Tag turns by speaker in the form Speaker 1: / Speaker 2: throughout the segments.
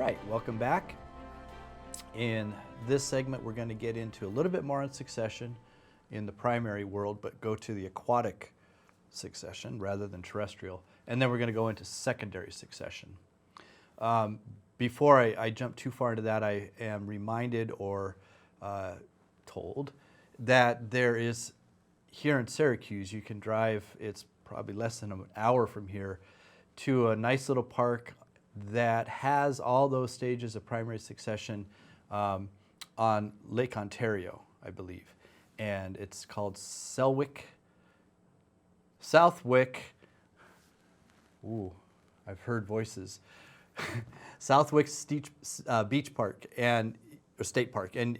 Speaker 1: right, welcome back. In this segment, we're going to get into a little bit more on succession in the primary world, but go to the aquatic succession rather than terrestrial. And then we're going to go into secondary succession. Before I jump too far into that, I am reminded or told that there is, here in Syracuse, you can drive, it's probably less than an hour from here, to a nice little park that has all those stages of primary succession on Lake Ontario, I believe. And it's called Southwick. Ooh, I've heard voices. Southwick Beach Park and State Park, and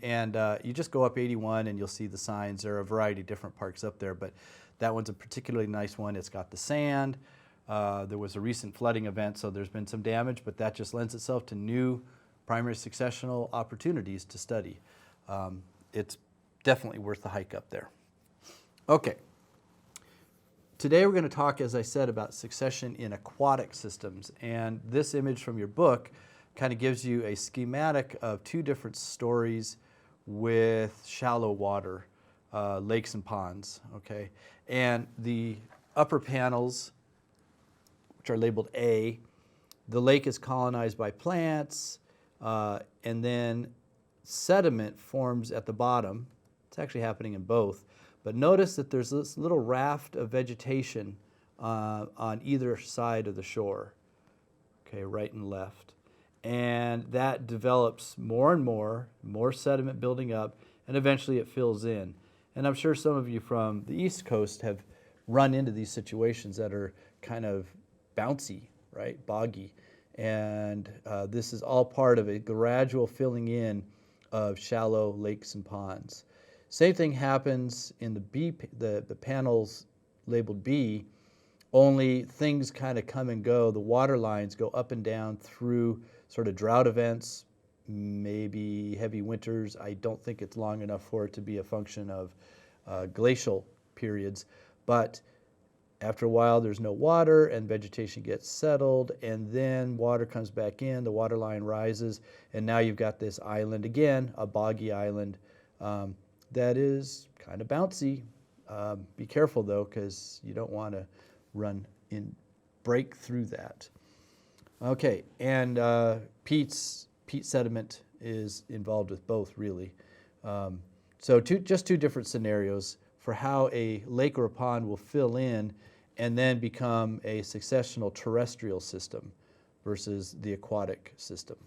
Speaker 1: you just go up 81 and you'll see the signs. There are a variety of different parks up there, but that one's a particularly nice one. It's got the sand. There was a recent flooding event, so there's been some damage, but that just lends itself to new primary successional opportunities to study. It's definitely worth the hike up there. Okay. Today we're going to talk, as I said, about succession in aquatic systems, and this image from your book kind of gives you a schematic of two different stories with shallow water, lakes and ponds, okay? And the upper panels, which are labeled A, the lake is colonized by plants, and then sediment forms at the bottom. It's actually happening in both. But notice that there's this little raft of vegetation on either side of the shore, okay, right and left. And that develops more and more sediment building up, and eventually it fills in. And I'm sure some of you from the East Coast have run into these situations that are kind of bouncy, right, boggy. And this is all part of a gradual filling in of shallow lakes and ponds. Same thing happens in the panels labeled B, only things kind of come and go. The water lines go up and down through sort of drought events, maybe heavy winters. I don't think it's long enough for it to be a function of glacial periods, but after a while there's no water and vegetation gets settled, and then water comes back in, the water line rises, and now you've got this island again, a boggy island, that is kind of bouncy. Be careful though, because you don't want to break through that. Okay, and peat sediment is involved with both, really. So just two different scenarios for how a lake or a pond will fill in and then become a successional terrestrial system versus the aquatic system.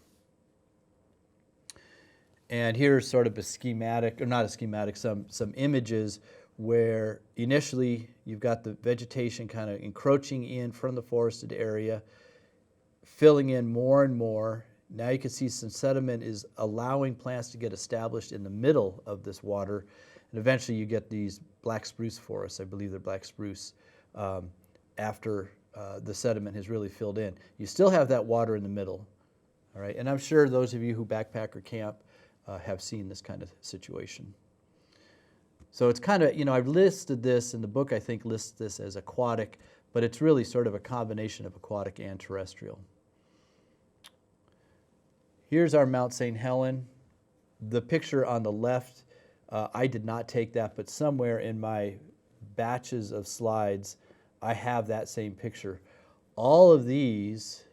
Speaker 1: And here's sort of a schematic, or not a schematic, some images where initially you've got the vegetation kind of encroaching in from the forested area, filling in more and more. Now you can see some sediment is allowing plants to get established in the middle of this water, and eventually you get these black spruce forests. I believe they're black spruce after the sediment has really filled in. You still have that water in the middle, all right? And I'm sure those of you who backpack or camp have seen this kind of situation. So it's kind of, I've listed this in the book, I think lists this as aquatic, but it's really sort of a combination of aquatic and terrestrial. Here's our Mount St. Helen. The picture on the left, I did not take that, but somewhere in my batches of slides, I have that same picture. All of these,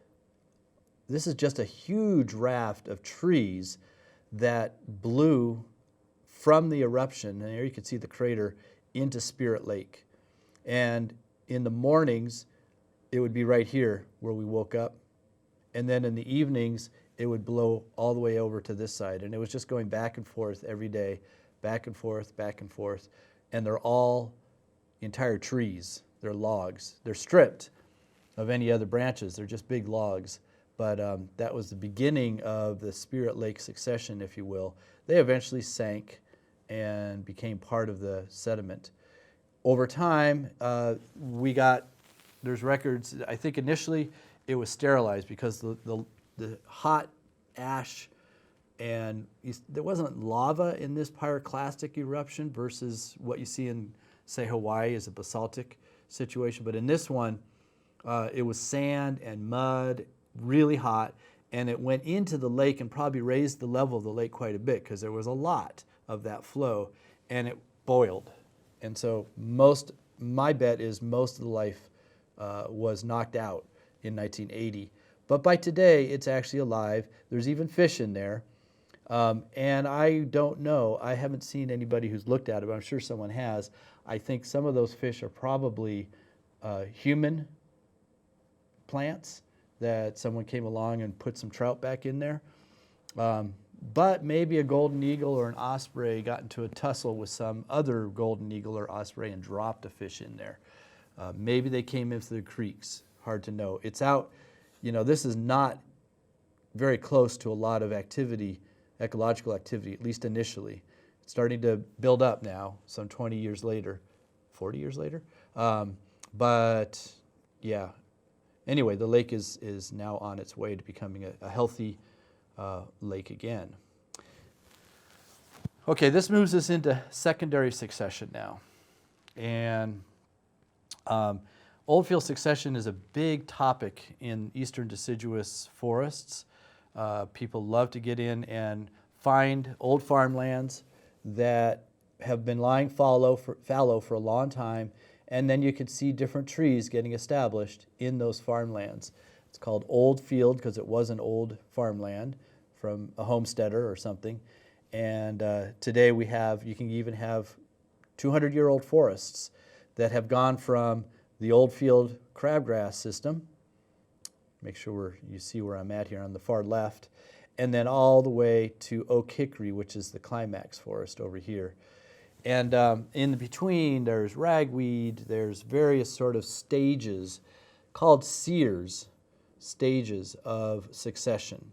Speaker 1: this is just a huge raft of trees that blew from the eruption, and here you can see the crater, into Spirit Lake. And in the mornings, it would be right here where we woke up. And then in the evenings, it would blow all the way over to this side. And it was just going back and forth every day, back and forth, back and forth. And they're all entire trees. They're logs. They're stripped of any other branches. They're just big logs. But that was the beginning of the Spirit Lake succession, if you will. They eventually sank and became part of the sediment. Over time, there's records, I think initially it was sterilized because the hot ash, and there wasn't lava in this pyroclastic eruption versus what you see in, say, Hawaii as a basaltic situation. But in this one, it was sand and mud, really hot, and it went into the lake and probably raised the level of the lake quite a bit because there was a lot of that flow, and it boiled. And so my bet is most of the life was knocked out in 1980. But by today, it's actually alive. There's even fish in there. And I don't know, I haven't seen anybody who's looked at it, but I'm sure someone has. I think some of those fish are probably human plants that someone came along and put some trout back in there. But maybe a golden eagle or an osprey got into a tussle with some other golden eagle or osprey and dropped a fish in there. Maybe they came into the creeks, hard to know. It's out, this is not very close to a lot of activity, ecological activity, at least initially. It's starting to build up now, some 20 years later, 40 years later. But yeah, anyway, the lake is now on its way to becoming a healthy lake again. Okay, this moves us into secondary succession now. And oldfield succession is a big topic in eastern deciduous forests. People love to get in and find old farmlands that have been lying fallow for a long time, and then you can see different trees getting established in those farmlands. It's called old field because it was an old farmland from a homesteader or something. And today you can even have 200-year-old forests that have gone from the old field crabgrass system, make sure you see where I'm at here on the far left, and then all the way to oak hickory, which is the climax forest over here. And in between, there's ragweed, there's various sort of stages called sears, stages of succession.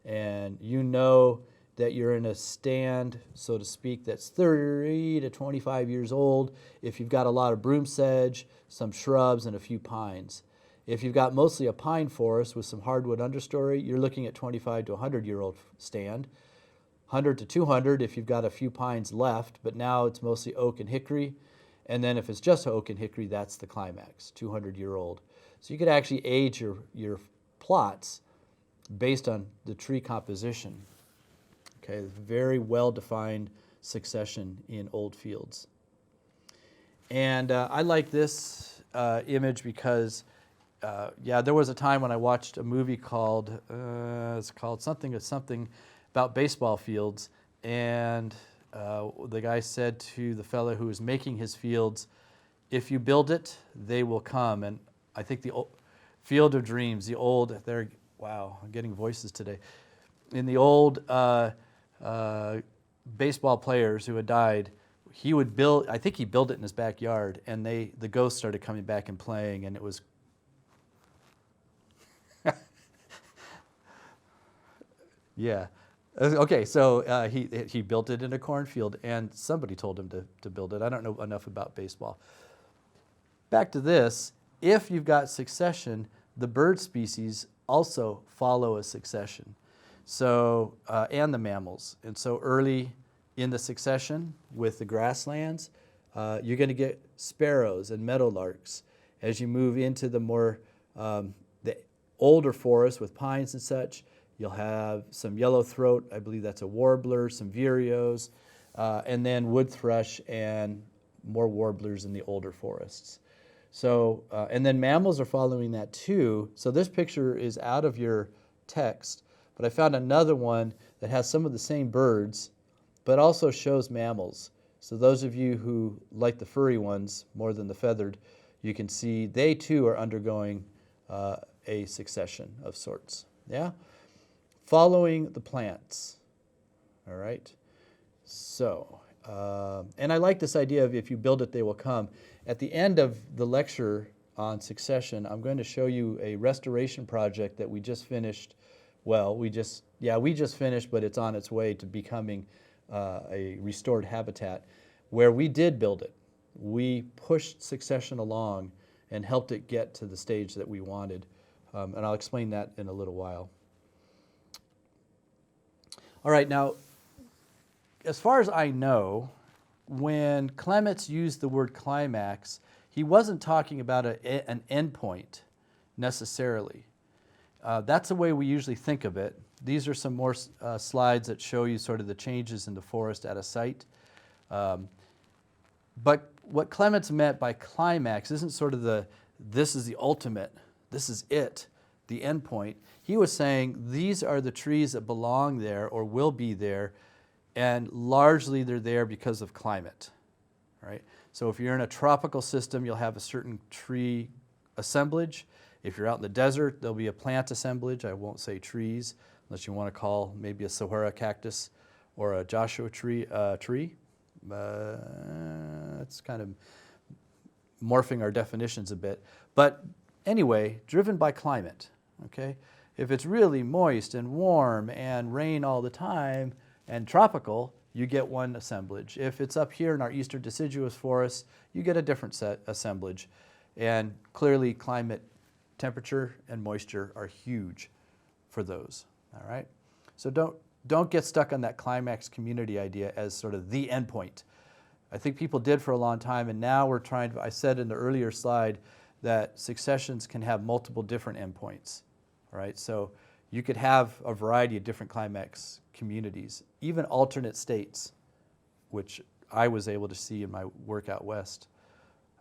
Speaker 1: And you know that you're in a stand, so to speak, that's 30 to 25 years old if you've got a lot of broom sedge, some shrubs, and a few pines. If you've got mostly a pine forest with some hardwood understory, you're looking at 25 to 100-year-old stand. 100 to 200 if you've got a few pines left, but now it's mostly oak and hickory. And then if it's just oak and hickory, that's the climax, 200-year-old. So you could actually age your plots based on the tree composition. Okay, very well-defined succession in old fields. And I like this image because, there was a time when I watched a movie called something about baseball fields, and the guy said to the fellow who was making his fields, "If you build it, they will come." And I think the Field of Dreams, wow, I'm getting voices today. In the old baseball players who had died, he would build, I think he built it in his backyard, and the ghosts started coming back and playing, and it was yeah. Okay, so he built it in a cornfield, and somebody told him to build it. I don't know enough about baseball. Back to this, if you've got succession, the bird species also follow a succession. So, and the mammals. And so early in the succession with the grasslands, you're going to get sparrows and meadowlarks. As you move into the more, the older forests with pines and such, you'll have some yellow throat, I believe that's a warbler, some vireos, and then wood thrush and more warblers in the older forests. So, and then mammals are following that too. So this picture is out of your text, but I found another one that has some of the same birds, but also shows mammals. So those of you who like the furry ones more than the feathered, you can see they too are undergoing a succession of sorts. Yeah? Following the plants. All right? So, and I like this idea of if you build it, they will come. At the end of the lecture on succession, I'm going to show you a restoration project that we just finished. Well, we just finished, but it's on its way to becoming a restored habitat where we did build it. We pushed succession along and helped it get to the stage that we wanted. And I'll explain that in a little while. All right, now, as far as I know, when Clements used the word climax, he wasn't talking about an endpoint necessarily. That's the way we usually think of it. These are some more slides that show you sort of the changes in the forest at a site. But what Clements meant by climax isn't sort of this is the ultimate, this is it, the end point. He was saying these are the trees that belong there or will be there, and largely they're there because of climate, right? So if you're in a tropical system, you'll have a certain tree assemblage. If you're out in the desert, there'll be a plant assemblage. I won't say trees, unless you want to call maybe a saguaro cactus or a Joshua tree. It's kind of morphing our definitions a bit. But anyway, driven by climate, okay? If it's really moist and warm and rain all the time and tropical, you get one assemblage. If it's up here in our eastern deciduous forests, you get a different set assemblage. And clearly climate, temperature, and moisture are huge for those, all right? So don't get stuck on that climax community idea as sort of the end point. I think people did for a long time, and now we're trying to, I said in the earlier slide that successions can have multiple different endpoints, right? So you could have a variety of different climax communities, even alternate states, which I was able to see in my work out west.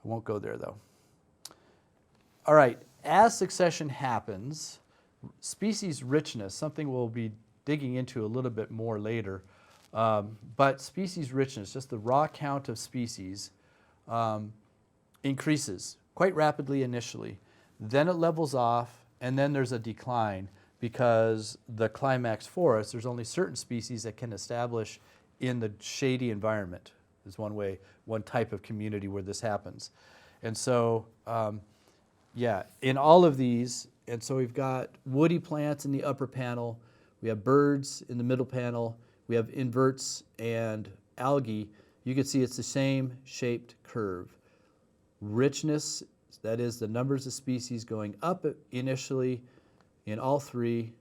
Speaker 1: I won't go there though. All right, as succession happens, species richness, something we'll be digging into a little bit more later, but species richness, just the raw count of species, increases quite rapidly initially. Then it levels off, and then there's a decline because the climax forest, there's only certain species that can establish in the shady environment. Is one way, one type of community where this happens. And so, yeah, in all of these, and so we've got woody plants in the upper panel, we have birds in the middle panel, we have inverts and algae. You can see it's the same shaped curve. Richness, that is the numbers of species going up initially in all three,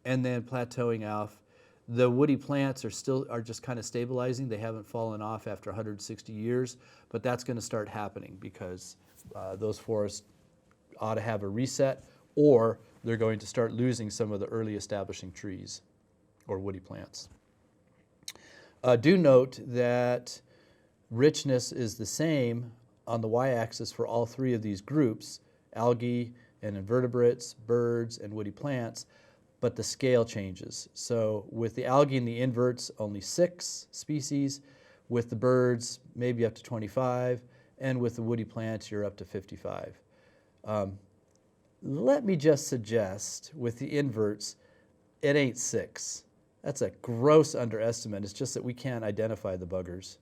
Speaker 1: and then plateauing off. The woody plants are just kind of stabilizing. They haven't fallen off after 160 years, but that's going to start happening because those forests ought to have a reset, or they're going to start losing some of the early establishing trees or woody plants. Do note that richness is the same on the y-axis for all three of these groups, algae and invertebrates, birds, and woody plants, but the scale changes. So with the algae and the inverts, only 6 species. With the birds, maybe up to 25. And with the woody plants, you're up to 55. Let me just suggest with the inverts, it ain't 6. That's a gross underestimate. It's just that we can't identify the buggers.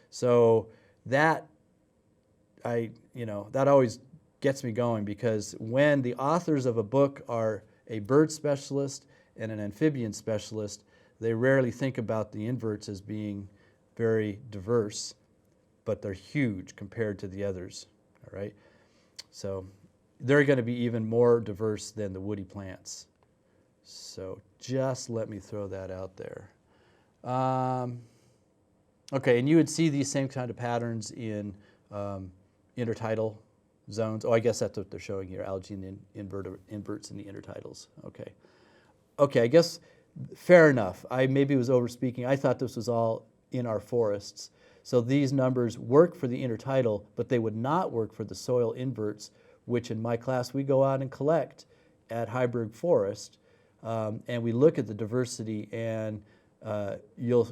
Speaker 1: So that always gets me going, because when the authors of a book are a bird specialist and an amphibian specialist, they rarely think about the inverts as being very diverse, but they're huge compared to the others, all right? So they're going to be even more diverse than the woody plants. So just let me throw that out there. Okay, and you would see these same kind of patterns in intertidal zones. Oh, I guess that's what they're showing here, algae and inverts in the intertidals. Okay. Okay, I guess fair enough. I maybe was overspeaking. I thought this was all in our forests. So these numbers work for the intertidal, but they would not work for the soil inverts, which in my class we go out and collect at Heiberg Forest, and we look at the diversity, and you'll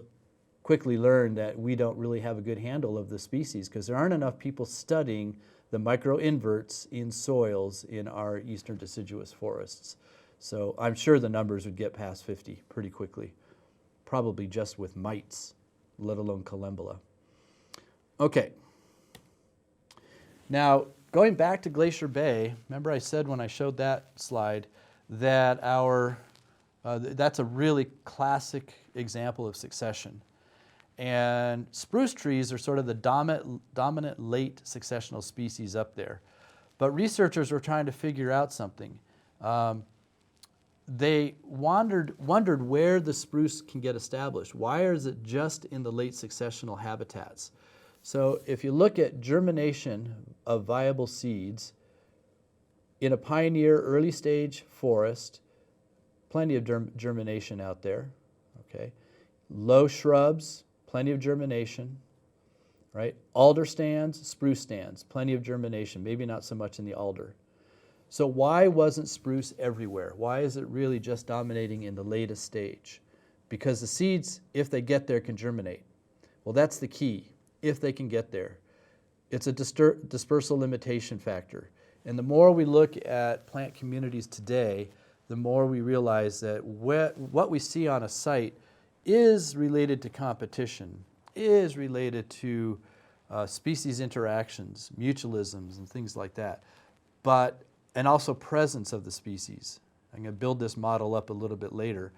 Speaker 1: quickly learn that we don't really have a good handle of the species because there aren't enough people studying the micro-inverts in soils in our eastern deciduous forests. So I'm sure the numbers would get past 50 pretty quickly, probably just with mites, let alone collembola. Okay. Now, going back to Glacier Bay, remember I said when I showed that slide that that's a really classic example of succession. And spruce trees are sort of the dominant late successional species up there. But researchers were trying to figure out something. They wondered where the spruce can get established. Why is it just in the late successional habitats? So if you look at germination of viable seeds in a pioneer early stage forest, plenty of germination out there, okay? Low shrubs, plenty of germination, right? Alder stands, spruce stands, plenty of germination, maybe not so much in the alder. So why wasn't spruce everywhere? Why is it really just dominating in the latest stage? Because the seeds, if they get there, can germinate. Well, that's the key, if they can get there. It's a dispersal limitation factor. And the more we look at plant communities today, the more we realize that what we see on a site is related to competition, is related to species interactions, mutualisms, and things like that, and also presence of the species. I'm going to build this model up a little bit later.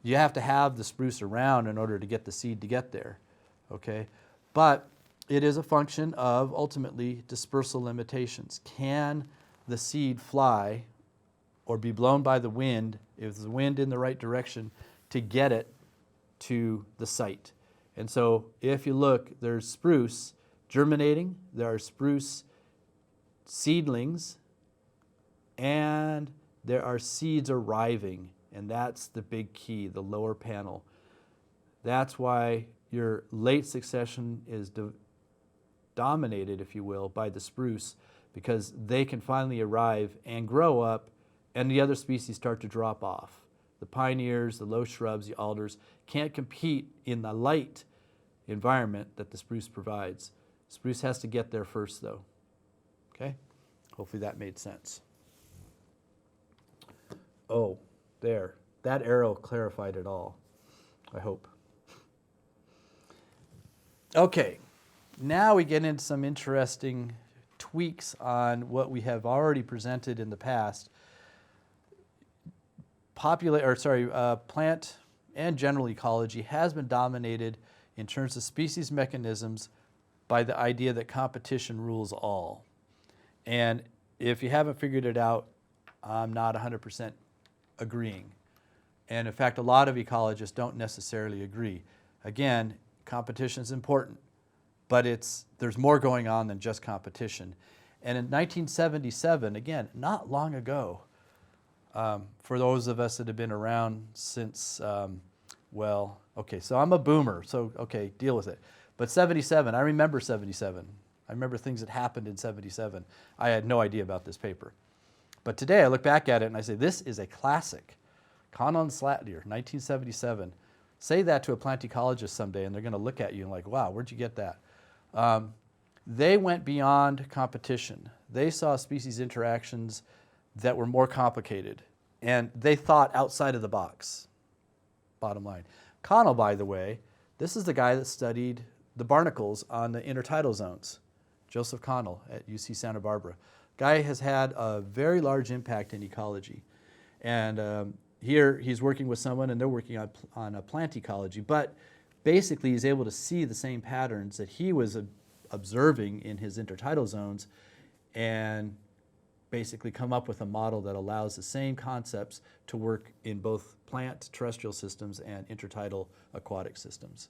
Speaker 1: You have to have the spruce around in order to get the seed to get there, okay? But it is a function of, ultimately, dispersal limitations. Can the seed fly or be blown by the wind, if the wind in the right direction, to get it to the site? And so if you look, there's spruce germinating, there are spruce seedlings, and there are seeds arriving, and that's the big key, the lower panel. That's why your late succession is dominated, if you will, by the spruce, because they can finally arrive and grow up, and the other species start to drop off. The pioneers, the low shrubs, the alders can't compete in the light environment that the spruce provides. Spruce has to get there first, though. Okay? Hopefully that made sense. Oh, there. That arrow clarified it all, I hope. Okay, now we get into some interesting tweaks on what we have already presented in the past. Plant and general ecology has been dominated in terms of species mechanisms by the idea that competition rules all. And if you haven't figured it out, I'm not 100% agreeing. And in fact, a lot of ecologists don't necessarily agree. Again, competition is important, but there's more going on than just competition. And in 1977, again, not long ago, for those of us that have been around since, okay, so I'm a boomer, so okay, deal with it. But 77, I remember 77. I remember things that happened in 77. I had no idea about this paper. But today I look back at it and I say, this is a classic. Connell and Slattery, 1977. Say that to a plant ecologist someday and they're going to look at you and like, wow, where'd you get that? They went beyond competition. They saw species interactions that were more complicated, and they thought outside of the box, bottom line. Connell, by the way, this is the guy that studied the barnacles on the intertidal zones, Joseph Connell at UC Santa Barbara. Guy has had a very large impact in ecology. And here he's working with someone and they're working on a plant ecology, but basically he's able to see the same patterns that he was observing in his intertidal zones and basically come up with a model that allows the same concepts to work in both plant terrestrial systems and intertidal aquatic systems.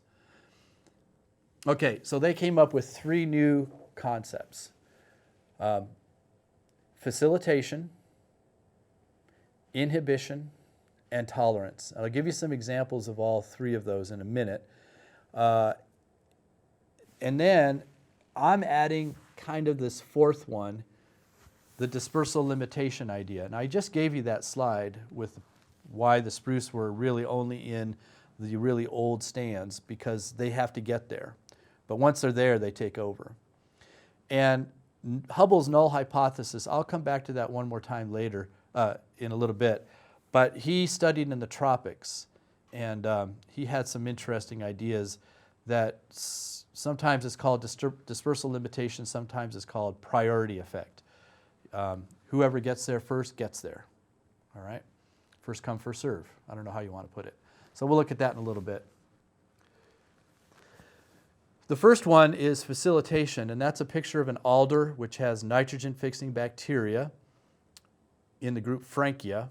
Speaker 1: Okay, so they came up with 3 new concepts. Facilitation, inhibition, and tolerance. I'll give you some examples of all 3 of those in a minute. And then I'm adding kind of this 4th one, the dispersal limitation idea. And I just gave you that slide with why the spruce were really only in the really old stands, because they have to get there. But once they're there, they take over. And Hubble's null hypothesis, I'll come back to that one more time later in a little bit, but he studied in the tropics, and he had some interesting ideas that sometimes it's called dispersal limitation, sometimes it's called priority effect. Whoever gets there first gets there, all right? First come, first serve. I don't know how you want to put it. So we'll look at that in a little bit. The first one is facilitation, and that's a picture of an alder which has nitrogen-fixing bacteria in the group Frankia.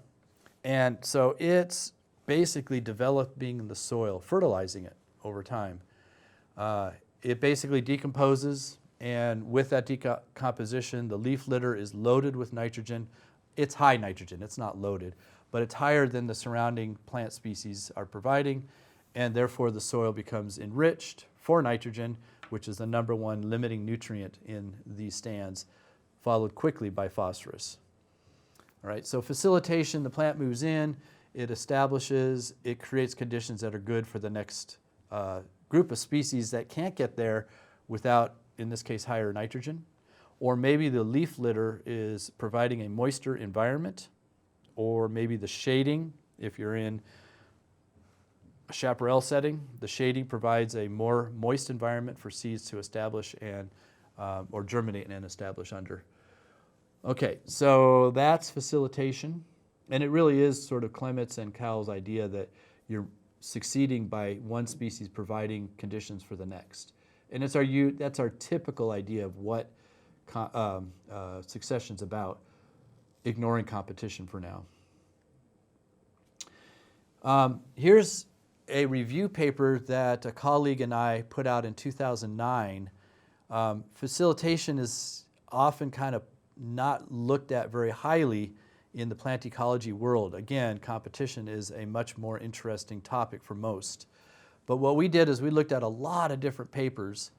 Speaker 1: And so it's basically developing in the soil, fertilizing it over time. It basically decomposes, and with that decomposition, the leaf litter is loaded with nitrogen. It's high nitrogen, it's not loaded, but it's higher than the surrounding plant species are providing, and therefore the soil becomes enriched for nitrogen, which is the #1 limiting nutrient in these stands, followed quickly by phosphorus. All right, so facilitation, the plant moves in, it establishes, it creates conditions that are good for the next group of species that can't get there without, in this case, higher nitrogen. Or maybe the leaf litter is providing a moister environment, or maybe the shading, if you're in a chaparral setting, the shading provides a more moist environment for seeds to establish and or germinate and establish under. Okay, so that's facilitation, and it really is sort of Clement's and Cowell's idea that you're succeeding by one species providing conditions for the next. And it's that's our typical idea of what succession's about, ignoring competition for now. Here's a review paper that a colleague and I put out in 2009. Facilitation is often kind of not looked at very highly in the plant ecology world. Again, competition is a much more interesting topic for most. But what we did is we looked at a lot of different papers,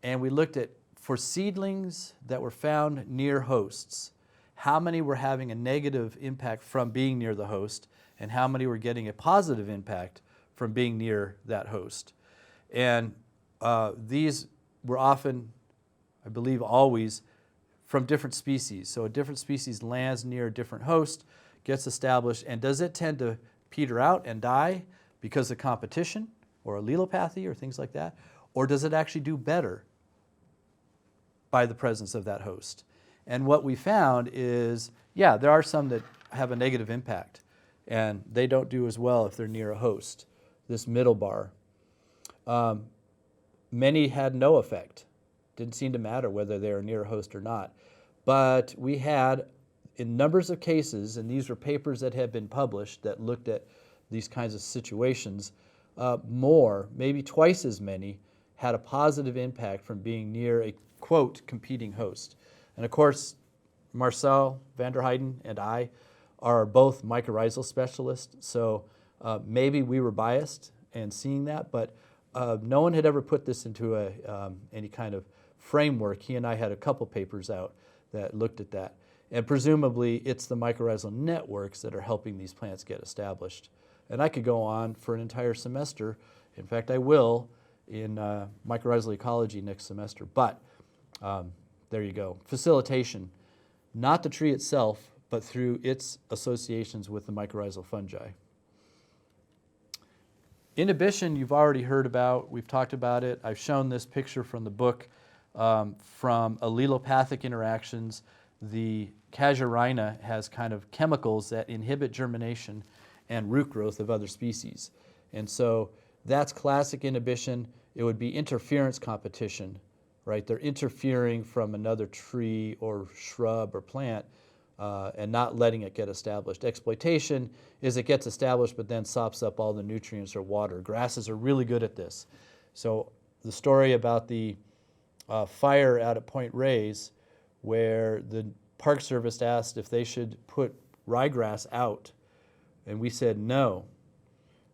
Speaker 1: and we looked at, for seedlings that were found near hosts, how many were having a negative impact from being near the host, and how many were getting a positive impact from being near that host. And these were often, I believe always, from different species. So a different species lands near a different host, gets established, and does it tend to peter out and die because of competition or allelopathy or things like that? Or does it actually do better by the presence of that host? And what we found is, yeah, there are some that have a negative impact, and they don't do as well if they're near a host, this middle bar. Many had no effect. Didn't seem to matter whether they were near a host or not. But we had, in numbers of cases, and these were papers that had been published that looked at these kinds of situations, more, maybe twice as many, had a positive impact from being near a, quote, competing host. And of course, Marcel van der Heijden and I are both mycorrhizal specialists, so maybe we were biased in seeing that, but no one had ever put this into any kind of framework. He and I had a couple papers out that looked at that. And presumably, it's the mycorrhizal networks that are helping these plants get established. And I could go on for an entire semester. In fact, I will in mycorrhizal ecology next semester. But there you go. Facilitation, not the tree itself, but through its associations with the mycorrhizal fungi. Inhibition, you've already heard about. We've talked about it. I've shown this picture from the book. From allelopathic interactions, the casuarina has kind of chemicals that inhibit germination and root growth of other species. And so that's classic inhibition. It would be interference competition, right? They're interfering from another tree or shrub or plant and not letting it get established. Exploitation is it gets established but then sops up all the nutrients or water. Grasses are really good at this. So the story about the fire out at Point Reyes, where the Park Service asked if they should put ryegrass out, and we said no,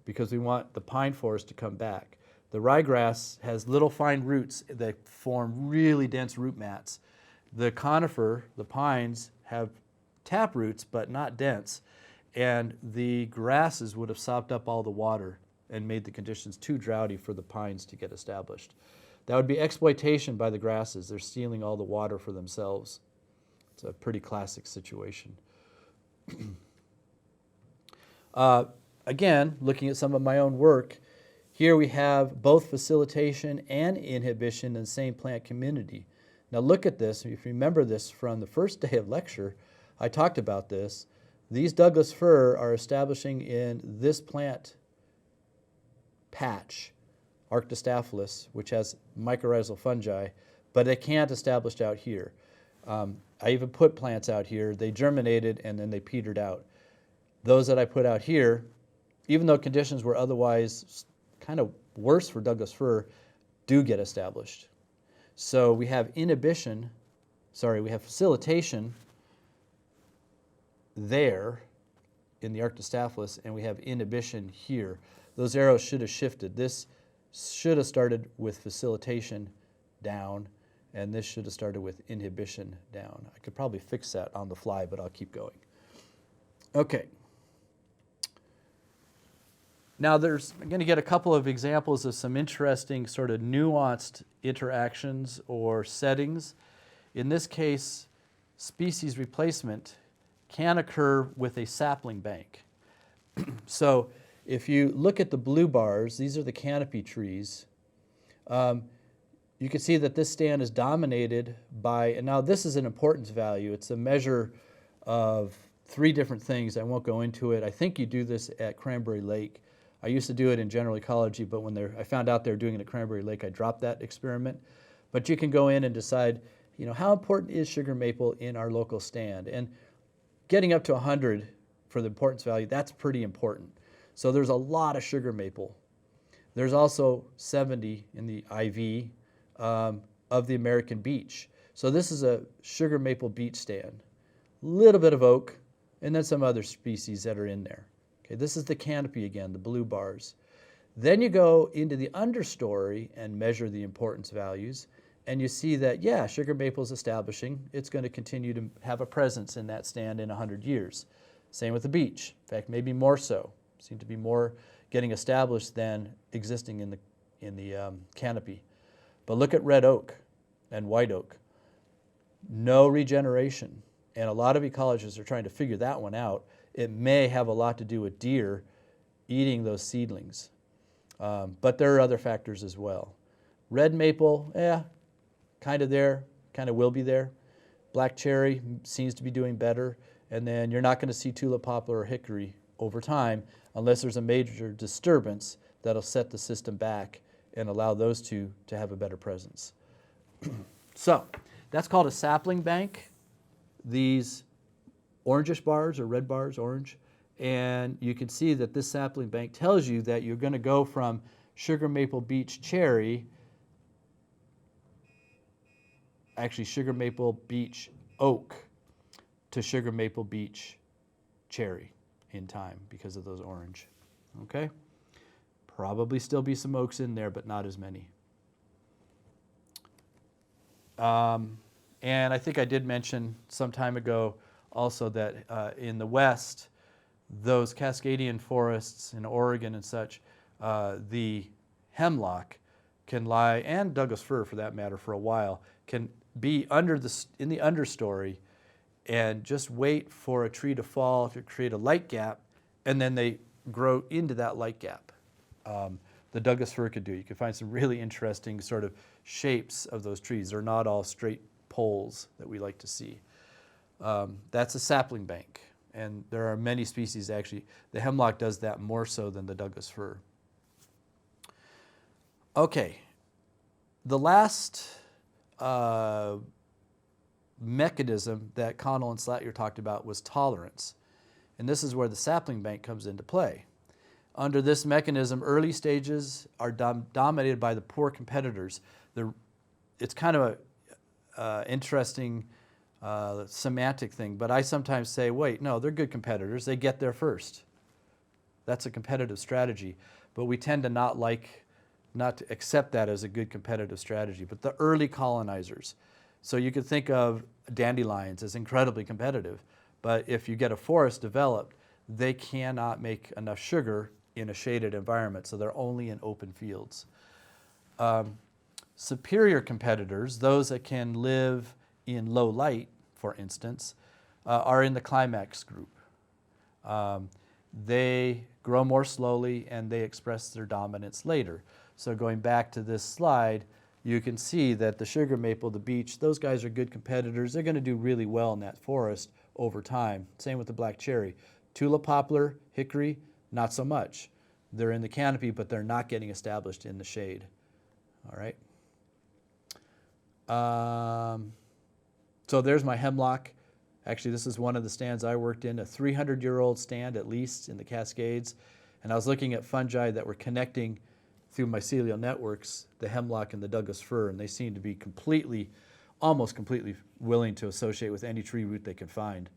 Speaker 1: because we want the pine forest to come back. The ryegrass has little fine roots that form really dense root mats. The conifer, the pines, have tap roots but not dense, and the grasses would have sopped up all the water and made the conditions too droughty for the pines to get established. That would be exploitation by the grasses. They're stealing all the water for themselves. It's a pretty classic situation. Again, looking at some of my own work, here we have both facilitation and inhibition in the same plant community. Now look at this. If you remember this from the first day of lecture, I talked about this. These Douglas fir are establishing in this plant patch, Arctostaphylos, which has mycorrhizal fungi, but it can't establish out here. I even put plants out here. They germinated and then they petered out. Those that I put out here, even though conditions were otherwise kind of worse for Douglas fir, do get established. So we have we have facilitation there, in the Arctostaphylos, and we have inhibition here. Those arrows should have shifted. This should have started with facilitation down, and this should have started with inhibition down. I could probably fix that on the fly, but I'll keep going. Okay. Now I'm going to get a couple of examples of some interesting sort of nuanced interactions or settings. In this case, species replacement can occur with a sapling bank. So if you look at the blue bars, these are the canopy trees. You can see that this stand is dominated by, and now this is an importance value. It's a measure of 3 different things. I won't go into it. I think you do this at Cranberry Lake. I used to do it in general ecology, but when I found out they were doing it at Cranberry Lake, I dropped that experiment. But you can go in and decide, how important is sugar maple in our local stand? And getting up to 100 for the importance value, that's pretty important. So there's a lot of sugar maple. There's also 70 in the IV of the American beech. So this is a sugar maple beech stand. Little bit of oak, and then some other species that are in there. Okay, this is the canopy again, the blue bars. Then you go into the understory and measure the importance values, and you see that, yeah, sugar maple is establishing. It's going to continue to have a presence in that stand in 100 years. Same with the beech. In fact, maybe more so. Seem to be more getting established than existing in the canopy. But look at red oak and white oak. No regeneration. And a lot of ecologists are trying to figure that one out. It may have a lot to do with deer eating those seedlings. But there are other factors as well. Red maple, kind of there, kind of will be there. Black cherry seems to be doing better. And then you're not going to see tulip poplar or hickory over time unless there's a major disturbance that'll set the system back and allow those two to have a better presence. So that's called a sapling bank. These orangish bars or red bars, orange, and you can see that this sapling bank tells you that you're going to go from sugar maple beech cherry, actually sugar maple beech oak, to sugar maple beech cherry in time because of those orange. Okay? Probably still be some oaks in there, but not as many. And I think I did mention some time ago also that in the West, those Cascadian forests in Oregon and such, the hemlock can lie, and Douglas fir for that matter for a while, can be in the understory and just wait for a tree to fall to create a light gap, and then they grow into that light gap. The Douglas fir could do. You can find some really interesting sort of shapes of those trees. They're not all straight poles that we like to see. That's a sapling bank, and there are many species actually. The hemlock does that more so than the Douglas fir. Okay, the last mechanism that Connell and Slatyer talked about was tolerance, and this is where the sapling bank comes into play. Under this mechanism, early stages are dominated by the poor competitors. It's kind of an interesting semantic thing, but I sometimes say, wait, no, they're good competitors. They get there first. That's a competitive strategy, but we tend to not to accept that as a good competitive strategy. But the early colonizers, so you could think of dandelions as incredibly competitive, but if you get a forest developed, they cannot make enough sugar in a shaded environment, so they're only in open fields. Superior competitors, those that can live in low light, for instance, are in the climax group. They grow more slowly and they express their dominance later. So going back to this slide, you can see that the sugar maple, the beech, those guys are good competitors. They're going to do really well in that forest over time. Same with the black cherry. Tulip poplar, hickory, not so much. They're in the canopy, but they're not getting established in the shade. All right. So there's my hemlock. Actually, this is one of the stands I worked in, a 300-year-old stand at least in the Cascades. And I was looking at fungi that were connecting through mycelial networks, the hemlock and the Douglas fir, and they seemed to be almost completely willing to associate with any tree root they could find.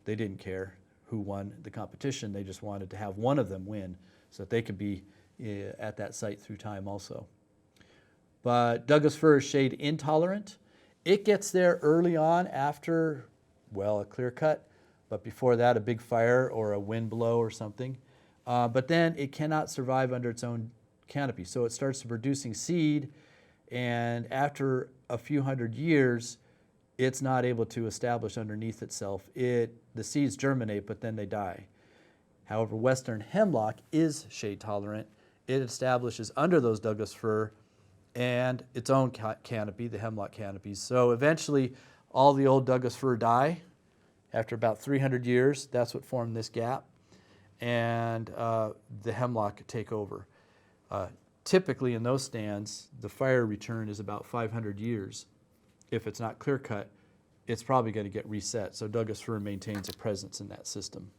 Speaker 1: They didn't care. who won the competition. They just wanted to have one of them win so that they could be at that site through time also. But Douglas fir is shade intolerant. It gets there early on after, well, a clear cut, but before that a big fire or a wind blow or something. But then it cannot survive under its own canopy. So it starts producing seed, and after a few hundred years, it's not able to establish underneath itself. The seeds germinate, but then they die. However, western hemlock is shade tolerant. It establishes under those Douglas fir and its own canopy, the hemlock canopies. So eventually, all the old Douglas fir die. After about 300 years, that's what formed this gap, and the hemlock take over. Typically in those stands, the fire return is about 500 years. If it's not clear cut, it's probably going to get reset. So Douglas fir maintains a presence in that system.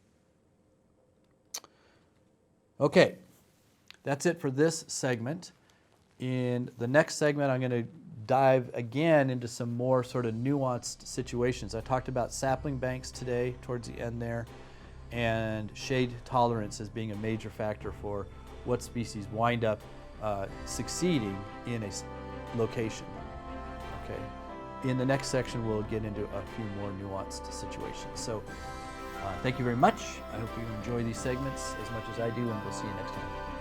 Speaker 1: Okay, that's it for this segment. In the next segment, I'm going to dive again into some more sort of nuanced situations. I talked about sapling banks today towards the end there, and shade tolerance as being a major factor for what species wind up succeeding in a location. Okay. In the next section, we'll get into a few more nuanced situations. So thank you very much. I hope you enjoy these segments as much as I do, and we'll see you next time.